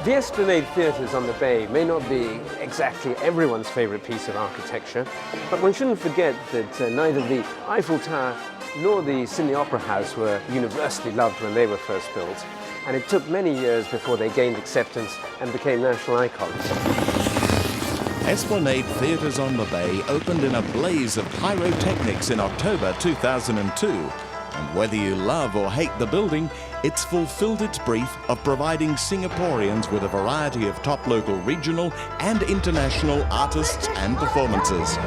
The Esplanade Theatres on the Bay may not be exactly everyone's favourite piece of architecture, but one shouldn't forget that neither the Eiffel Tower nor the Sydney Opera House were universally loved when they were first built, and it took many years before they gained acceptance and became national icons. Esplanade Theatres on the Bay opened in a blaze of pyrotechnics in October 2002. And whether you love or hate the building, it's fulfilled its brief of providing Singaporeans with a variety of top local, regional and international artists and performances.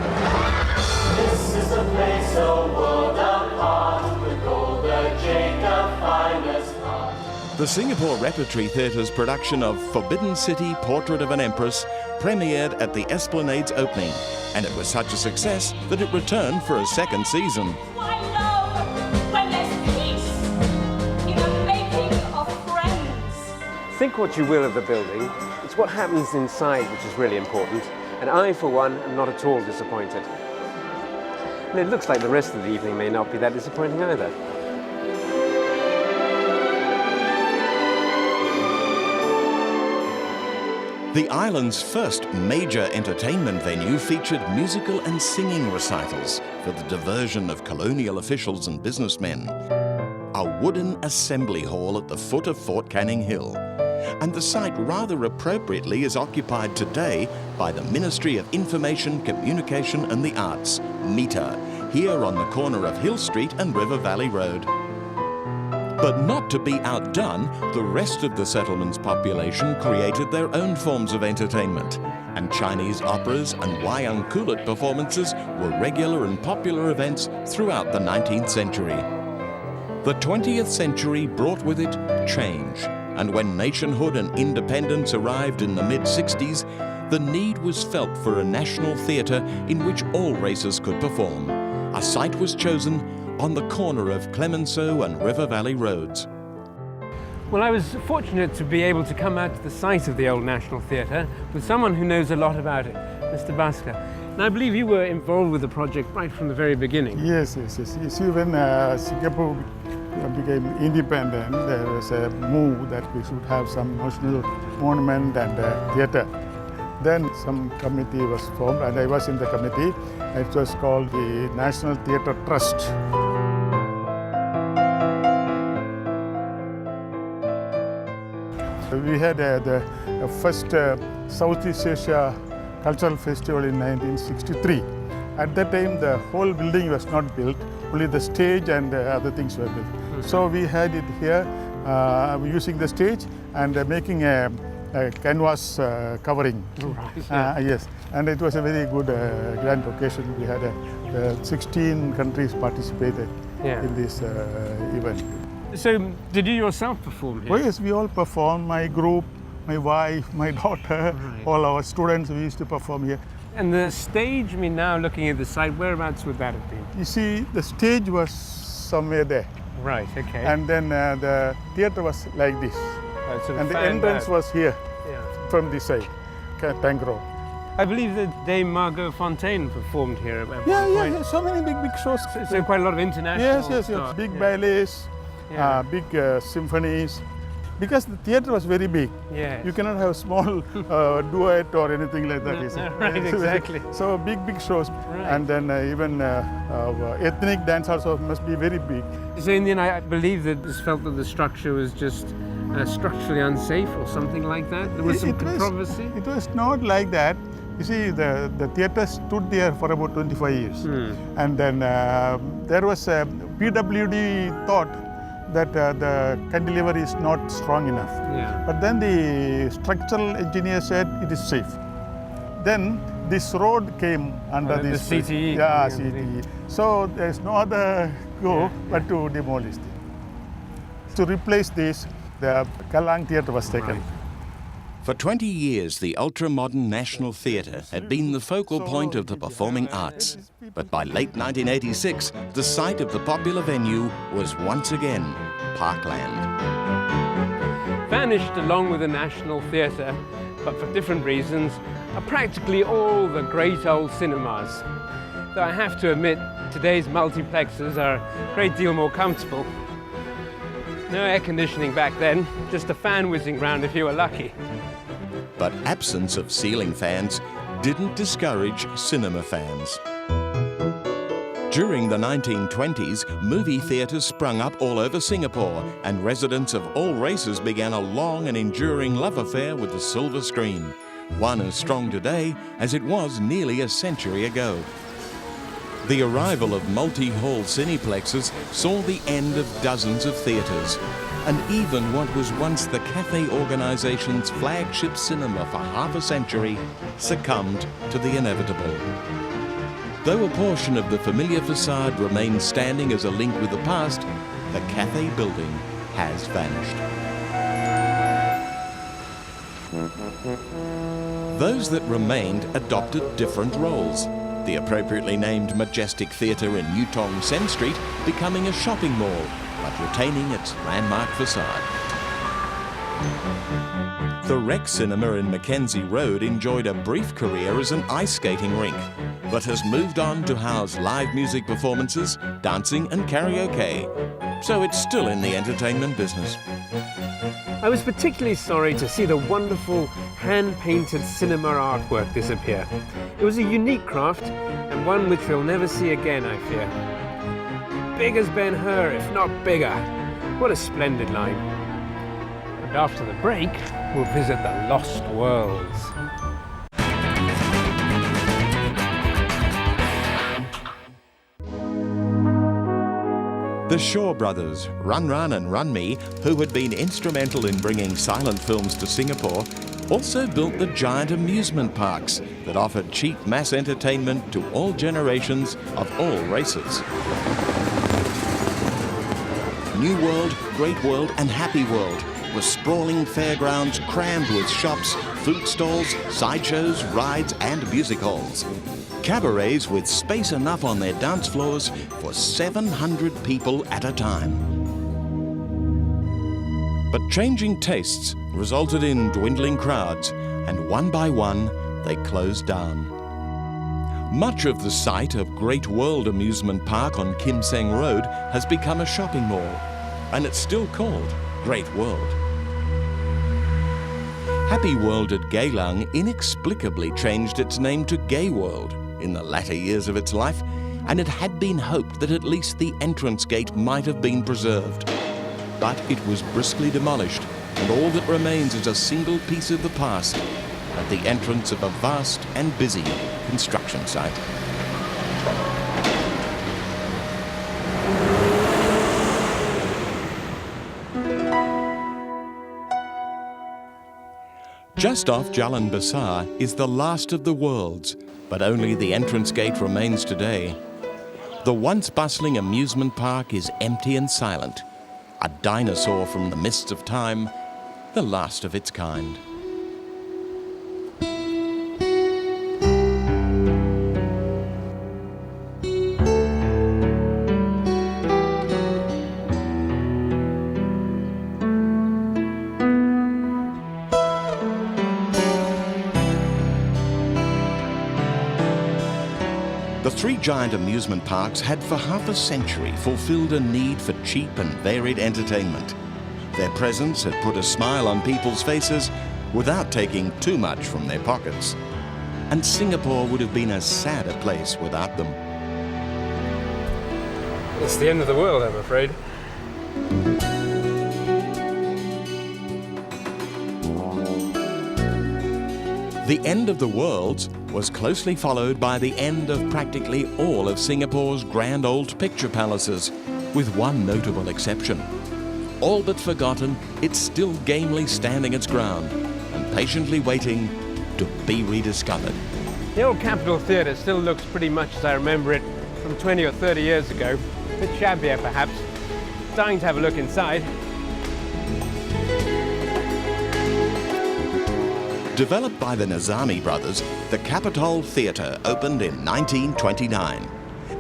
This is a place a world apart, with all the jade of finest art. The Singapore Repertory Theatre's production of Forbidden City, Portrait of an Empress premiered at the Esplanade's opening, and it was such a success that it returned for a second season. Think what you will of the building, it's what happens inside which is really important, and I, for one, am not at all disappointed. And it looks like the rest of the evening may not be that disappointing either. The island's first major entertainment venue featured musical and singing recitals for the diversion of colonial officials and businessmen. A wooden assembly hall at the foot of Fort Canning Hill. And the site rather appropriately is occupied today by the Ministry of Information, Communication and the Arts, MITA, here on the corner of Hill Street and River Valley Road. But not to be outdone, the rest of the settlement's population created their own forms of entertainment, and Chinese operas and wayang kulit performances were regular and popular events throughout the 19th century. The 20th century brought with it change, and when nationhood and independence arrived in the mid-60s, the need was felt for a national theatre in which all races could perform. A site was chosen on the corner of Clemenceau and River Valley Roads. Well, I was fortunate to be able to come out to the site of the old National Theatre with someone who knows a lot about it, Mr. Bhaskar. And I believe you were involved with the project right from the very beginning. Yes. You see, when Singapore became independent, there was a move that we should have some national monument and theatre. Then some committee was formed, and I was in the committee. It was called the National Theatre Trust. We had the first Southeast Asia Cultural Festival in 1963. At that time, the whole building was not built, only the stage and other things were built. Mm-hmm. So we had it here, using the stage and making a canvas covering. Right. Yes, and it was a very good grand occasion. We had 16 countries participated in this event. So, did you yourself perform here? Oh, yes, we all performed. My group, my wife, my daughter, all our students, we used to perform here. And the stage, I mean, now looking at the site, whereabouts would that have been? You see, the stage was somewhere there. Right, okay. And then the theatre was like this. And the entrance was here, from this side, Tank Road. I believe that Dame Margot Fontaine performed here at one point. Yeah, so many big shows. So quite a lot of international Yes. Big ballets, big symphonies. Because the theatre was very big. Yes. You cannot have small duet or anything like that. No, right, exactly. So big shows. Right. And then even ethnic dance also must be very big. So in the end, I believe that it's felt that the structure was just structurally unsafe or something like that? There was some controversy? It was not like that. You see, the theatre stood there for about 25 years. And then there was a PWD thought that the cantilever is not strong enough. But then the structural engineer said it is safe. Then this road came under this. The CTE. Yeah, CTE. So there's no other go but to demolish it. To replace this, the Kallang Theatre was taken. Right. For 20 years, the ultra-modern National Theatre had been the focal point of the performing arts. But by late 1986, the site of the popular venue was once again parkland. Vanished along with the National Theatre, but for different reasons, are practically all the great old cinemas. Though I have to admit, today's multiplexes are a great deal more comfortable. No air conditioning back then, just a fan whizzing round if you were lucky. But absence of ceiling fans didn't discourage cinema fans. During the 1920s, movie theatres sprung up all over Singapore, and residents of all races began a long and enduring love affair with the silver screen, one as strong today as it was nearly a century ago. The arrival of multi-hall cineplexes saw the end of dozens of theatres, and even what was once the Cathay organisation's flagship cinema for half a century succumbed to the inevitable. Though a portion of the familiar facade remains standing as a link with the past, the Cathay building has vanished. Those that remained adopted different roles. The appropriately named Majestic Theatre in New Tong Sen Street becoming a shopping mall, but retaining its landmark facade. The Rex Cinema in Mackenzie Road enjoyed a brief career as an ice skating rink, but has moved on to house live music performances, dancing and karaoke, so it's still in the entertainment business. I was particularly sorry to see the wonderful hand-painted cinema artwork disappear. It was a unique craft, and one which we'll never see again, I fear. Big as Ben-Hur, if not bigger. What a splendid line. And after the break, we'll visit the Lost Worlds. The Shaw brothers, Run Run and Run Me, who had been instrumental in bringing silent films to Singapore, also built the giant amusement parks that offered cheap mass entertainment to all generations of all races. New World, Great World and Happy World were sprawling fairgrounds crammed with shops, food stalls, sideshows, rides and music halls. Cabarets with space enough on their dance floors for 700 people at a time. But changing tastes resulted in dwindling crowds, and one by one they closed down. Much of the site of Great World Amusement Park on Kim Seng Road has become a shopping mall, and it's still called Great World. Happy World at Geylang inexplicably changed its name to Gay World in the latter years of its life, and it had been hoped that at least the entrance gate might have been preserved. But it was briskly demolished, and all that remains is a single piece of the past at the entrance of a vast and busy construction site. Just off Jalan Besar is the last of the worlds, but only the entrance gate remains today. The once bustling amusement park is empty and silent, a dinosaur from the mists of time, the last of its kind. The three giant amusement parks had for half a century fulfilled a need for cheap and varied entertainment. Their presence had put a smile on people's faces without taking too much from their pockets. And Singapore would have been a sadder place without them. It's the end of the world, I'm afraid. The end of the worlds was closely followed by the end of practically all of Singapore's grand old picture palaces, with one notable exception. All but forgotten, it's still gamely standing its ground and patiently waiting to be rediscovered. The old Capitol Theatre still looks pretty much as I remember it from 20 or 30 years ago. A bit shabbier, perhaps. Dying to have a look inside. Developed by the Nizami brothers, the Capitol Theatre opened in 1929.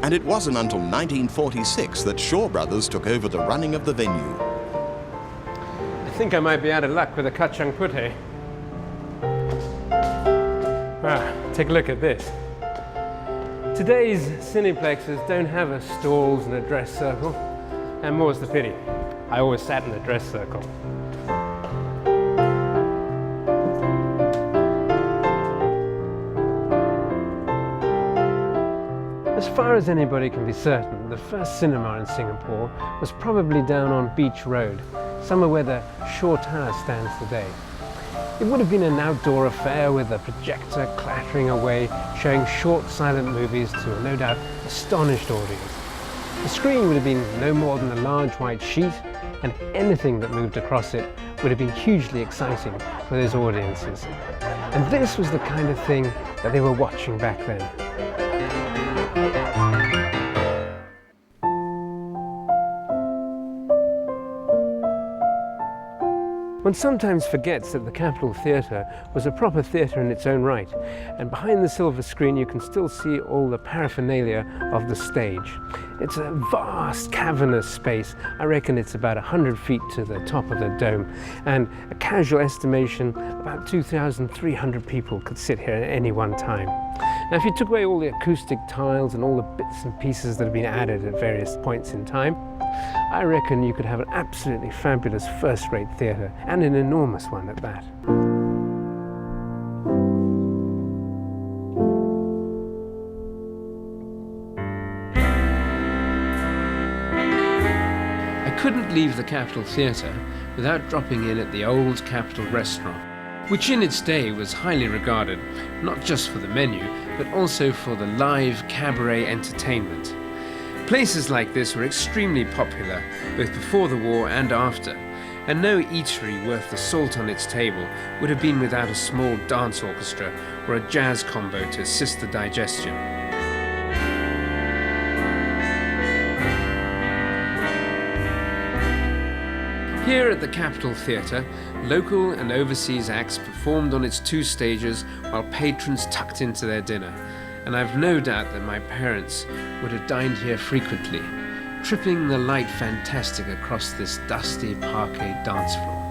And it wasn't until 1946 that Shaw brothers took over the running of the venue. I think I might be out of luck with a kacang putih. Take a look at this. Today's cineplexes don't have a stalls and a dress circle, and more's the pity. I always sat in the dress circle. As far as anybody can be certain, the first cinema in Singapore was probably down on Beach Road, somewhere where the Shaw Tower stands today. It would have been an outdoor affair with a projector clattering away, showing short silent movies to a no doubt astonished audience. The screen would have been no more than a large white sheet, and anything that moved across it would have been hugely exciting for those audiences. And this was the kind of thing that they were watching back then. One sometimes forgets that the Capitol Theatre was a proper theatre in its own right, and behind the silver screen you can still see all the paraphernalia of the stage. It's a vast cavernous space. I reckon it's about 100 feet to the top of the dome, and a casual estimation, about 2,300 people could sit here at any one time. Now, if you took away all the acoustic tiles and all the bits and pieces that have been added at various points in time, I reckon you could have an absolutely fabulous first-rate theatre, and an enormous one at that. I couldn't leave the Capitol Theatre without dropping in at the Old Capitol Restaurant, which in its day was highly regarded, not just for the menu, but also for the live cabaret entertainment. Places like this were extremely popular, both before the war and after, and no eatery worth the salt on its table would have been without a small dance orchestra or a jazz combo to assist the digestion. Here at the Capitol Theatre, local and overseas acts performed on its two stages while patrons tucked into their dinner. And I've no doubt that my parents would have dined here frequently, tripping the light fantastic across this dusty parquet dance floor.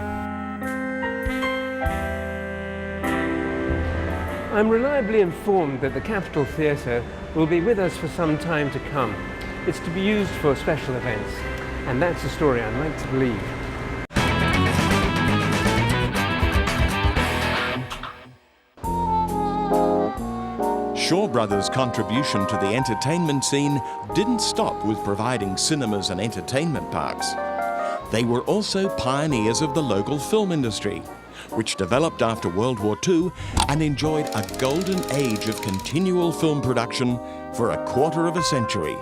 I'm reliably informed that the Capitol Theatre will be with us for some time to come. It's to be used for special events, and that's a story I'd like to believe. Shaw Brothers' contribution to the entertainment scene didn't stop with providing cinemas and entertainment parks. They were also pioneers of the local film industry, which developed after World War II and enjoyed a golden age of continual film production for a quarter of a century.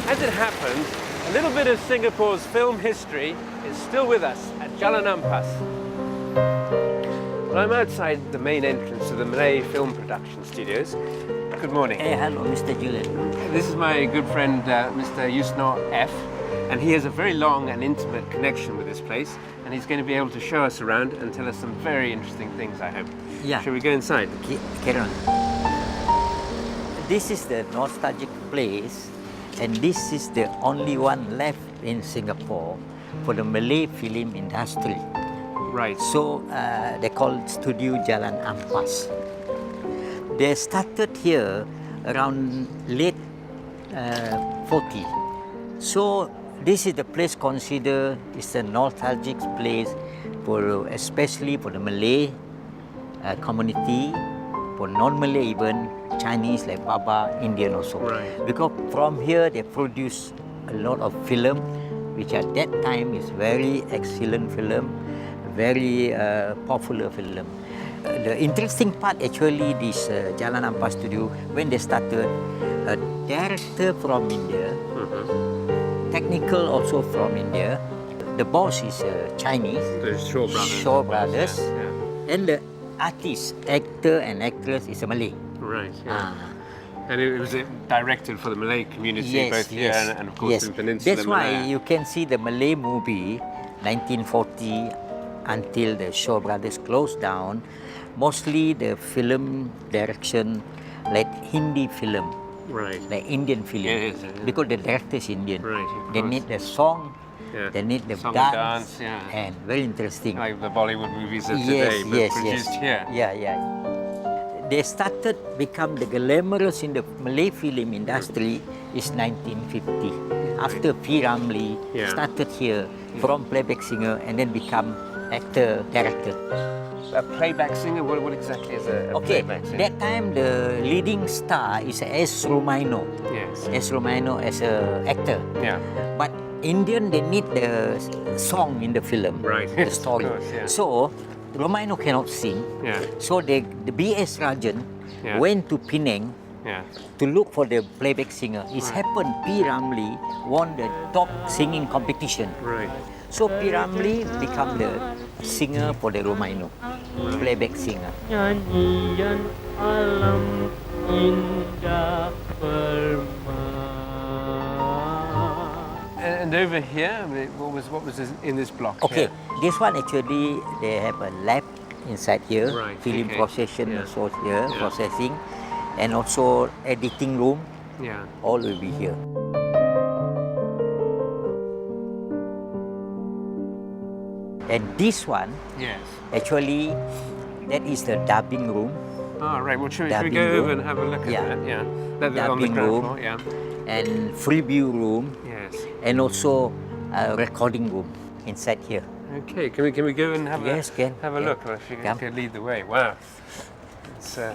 As it happens, a little bit of Singapore's film history is still with us at Jalan Ampas. Well, I'm outside the main entrance to the Malay Film Production Studios. Good morning. Hey, hello, Mr. Julian. This is my good friend, Mr. Yusno F, and he has a very long and intimate connection with this place, and he's going to be able to show us around and tell us some very interesting things, I hope. Yeah. Shall we go inside? Carry on. This is the nostalgic place, and this is the only one left in Singapore for the Malay film industry. Right. So they call it Studio Jalan Ampas. They started here around late 40. So this is the place considered is a nostalgic place for especially for the Malay community, for non-Malay even, Chinese like Baba, Indian also. Right. Because from here they produce a lot of film, which at that time is very excellent film, very popular film. The interesting part actually this Jalan Ampas Studio, when they started, a director from India, technical also from India. The boss is Chinese, The Shaw Brothers. Shaw Brothers, Yeah. and the artist, actor and actress is a Malay. Right. Yeah. And it was directed for the Malay community, both here and of course in Peninsula That's Malaya. why you can see the Malay movie 1940 until the Shaw Brothers closed down. Mostly the film direction like Hindi film, Right. like Indian film, Yes, because the director is Indian. Right, of They course. need the song, Yeah. they need the Song dance, and dance, yeah. and very interesting. Like the Bollywood movies of today, but produced here. Yeah. They started become the glamorous in the Malay film industry is 1950. After P. Ramlee Yeah. started here from playback singer and then become actor, director. a playback singer? What exactly is a Okay, playback singer? that time the leading star is S. Romano. Yes. S. Romano as a actor. Yeah. But Indian, they need the song in the film, Right, the yes, of story. course, yeah. So Romano cannot sing. Yeah. So the B.S. Rajan Yeah. went to Penang Yeah. to look for the playback singer. It happened P. Ramlee won the top singing competition. Right. So P. Ramlee become the singer for the Romano, playback singer. Nyanyian alam indah permai. And over here, I mean, what was in this block? Okay, here? this one actually they have a lab inside here, Right, film okay. procession Yeah. also here, Yeah. processing, and also editing room, Yeah. all will be here. And this one, Yes. actually, that is the dubbing room, Oh, right. Well, should we Dubbing go over room. and have a look at Yeah. that? Yeah. That, on the Dubbing ground room. floor. Yeah. and free view room, Yes. and also a recording room inside here. Okay. Can we go and have Yes, a can. have a Yeah. look? Or if you Come. could lead the way. Wow. It's I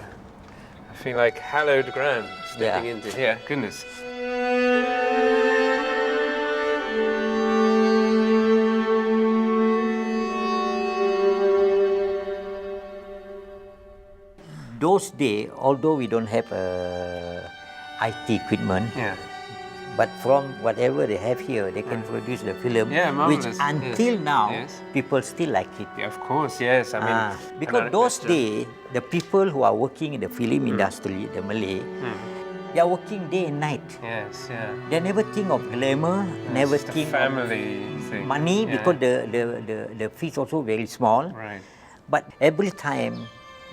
feel like hallowed ground stepping Yeah. into here. Goodness. Those days, although we don't have IT equipment, Yeah. but from whatever they have here, they can produce the film, Yeah, which marvelous. until Yes. now, Yes. people still like it. Yeah. Of course. Yes. I mean. Because those days, the people who are working in the film industry, the Malay, they are working day and night. Yes. Yeah. They never think of glamour, never It's just a think of family thing. money, Yeah. because the fees also very small. Right. But every time,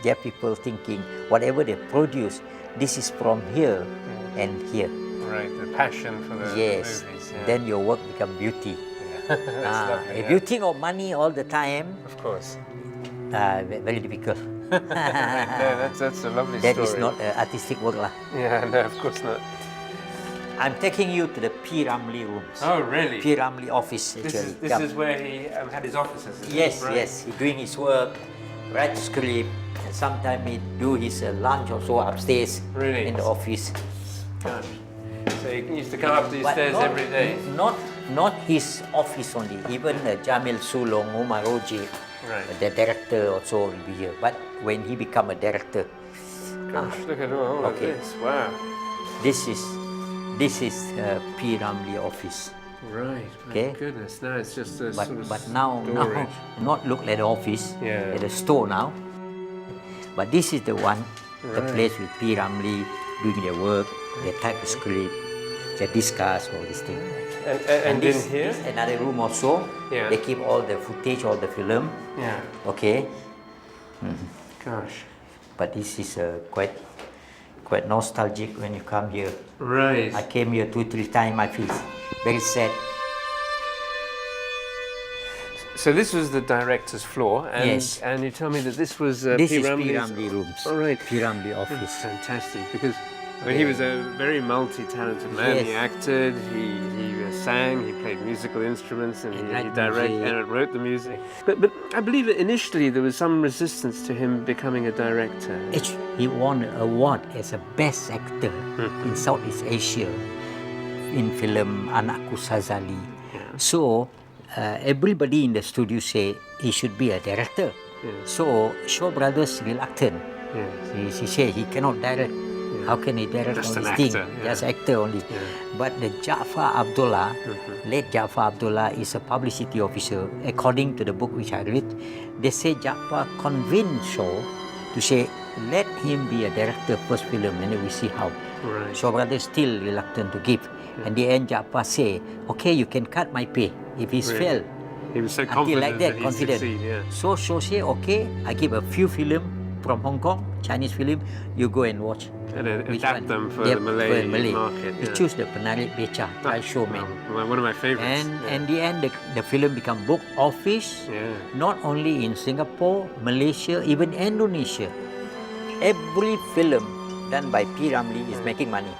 there are people thinking whatever they produce, this is from here and here. Right. The passion for the Yes, movies. Yeah. then your work become beauty. That's lovely. If Yeah. you think of money all the time, Of course. very difficult. No, that's a lovely That story. is not artistic work lah. Yeah, no, of course not. I'm taking you to the P. Ramlee rooms. Oh, really? P. Ramlee office This actually. is Come. where he had his offices. is it? Yes, Right. yes. He doing his work, write script, and sometimes he do his lunch also upstairs Really? in the office. Gosh. So he used to come up these But stairs not- every day. Not his office only. Even Jamil Sulong, Umar Roji, Right. the director also will be here. But when he become a director, Gosh, look at all Okay. of this. Wow. this is P. Ramlee office. Right. Okay. My goodness. No, it's just a But sort of but now storage. not look like the office, Yeah. at the store now. But this is the one, the Right. place with P. Ramlee doing their work, they type a script, they discuss all these things. And in this, here? this another room also. Yeah. They keep all the footage, all the film. Yeah. Okay, Gosh. but this is quite nostalgic when you come here. Right. I came here 2-3 times. I feel very sad. So this was the director's floor, and Yes. and you tell me that this was This P. is P. Ramlee's- Ramlee rooms. All right. P. Ramlee That's office. fantastic because I mean, he was a very multi-talented man. He Yes. acted, he sang, he played musical instruments, and He he write directed music. and wrote the music. But I believe that initially there was some resistance to him becoming a director. He won an award as a best actor in Southeast Asia in film Anakku Sazali. So everybody in the studio say he should be a director. So Shaw Brothers reluctant. Yes. He say he cannot direct. How can he direct Just all an these things? actor, yeah. Just actor only. But the Ja'far Abdullah, late Ja'far Abdullah is a publicity officer. According to the book which I read, they say Ja'far convinced Shaw to say, let him be a director first film and then we see how. Right. Shaw Brothers still reluctant to give. And the end Ja'far say, okay, you can cut my pay if he's Really? failed. He was so Until confident like that, he'd confident. succeed. Yeah. So Shaw say, okay, I give a few film from Hong Kong, Chinese film, you go and watch. And Which adapt one? them for Yep, the Malay Malay. market. You yeah. choose the Penarit Beca, Thai Showman. Well, one of my favorites. And yeah. in the end, the film become book office, Yeah. not only in Singapore, Malaysia, even Indonesia. Every film done by P. Ramlee is making money.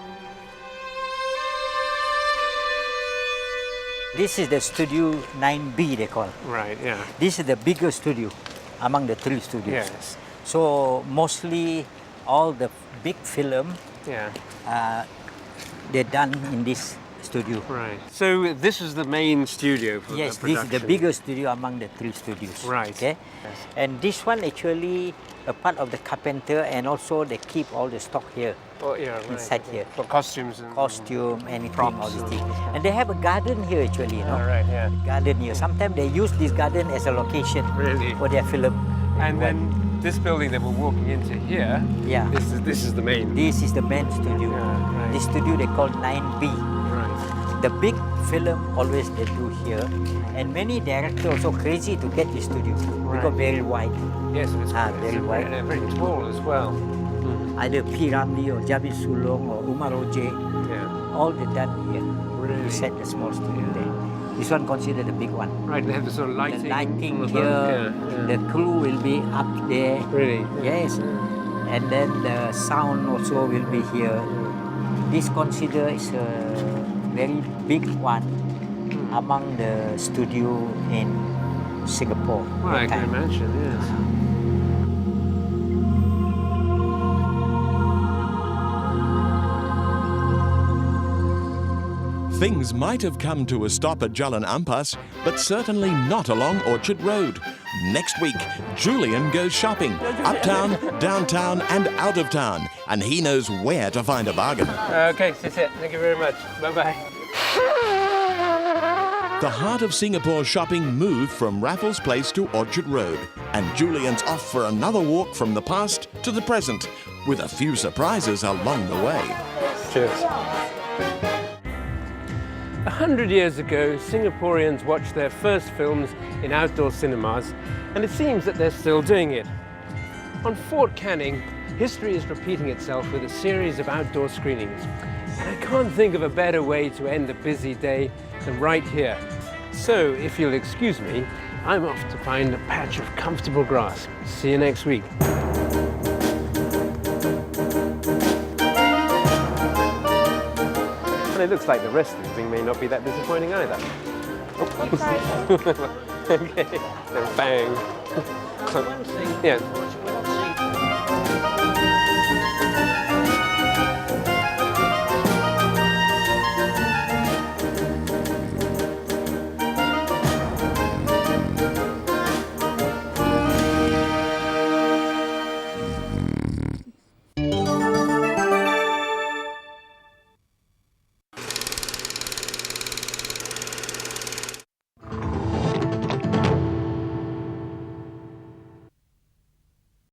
This is the Studio 9B they call. Right, yeah. This is the biggest studio. among the 3 studios. Yes. So mostly all the big film, Yeah. they're done in this studio. Right. So this is the main studio for Yes, the this is the production. biggest studio among the 3 studios. Right. Okay. Yes. And this one actually a part of the carpenter, and also they keep all the stock here, Oh, yeah, right. inside here. For costumes and Costume, anything, Props all these and things. stuff. And they have a garden here actually, you know. All right, yeah. Garden here. Sometimes they use this garden as a location Really? for their film. And then this building that we're walking into here, Yeah. this is the main. This is the main studio. Yeah, right. This studio they call 9B. Right. The big film always they do here, and many directors also crazy to get this studio because Right. very wide. Yes, and it's Very wide. very tall as well. Either P. Ramlee or Javid Sulong or Umar Oje, Yeah. all they done here. Really? To set the small studio there. This one considered the big one. Right, they have the sort of The lighting. lighting from here, above. Yeah, the crew will be up there. Really? Yes, and then the sound also will be here. This considered is a very big one among the studio in Singapore. Well, I that can time. imagine, yes. Things might have come to a stop at Jalan Ampas, but certainly not along Orchard Road. Next week, Julian goes shopping, uptown, downtown and out of town, and he knows where to find a bargain. Okay, that's it. Thank you very much. Bye-bye. The heart of Singapore shopping moved from Raffles Place to Orchard Road, and Julian's off for another walk from the past to the present, with a few surprises along the way. Cheers. 100 years ago, Singaporeans watched their first films in outdoor cinemas, and it seems that they're still doing it. On Fort Canning, history is repeating itself with a series of outdoor screenings. And I can't think of a better way to end a busy day than right here. So, if you'll excuse me, I'm off to find a patch of comfortable grass. See you next week. And it looks like the rest of the thing may not be that disappointing either. I'm sorry. Okay, then bang. One thing, Yeah.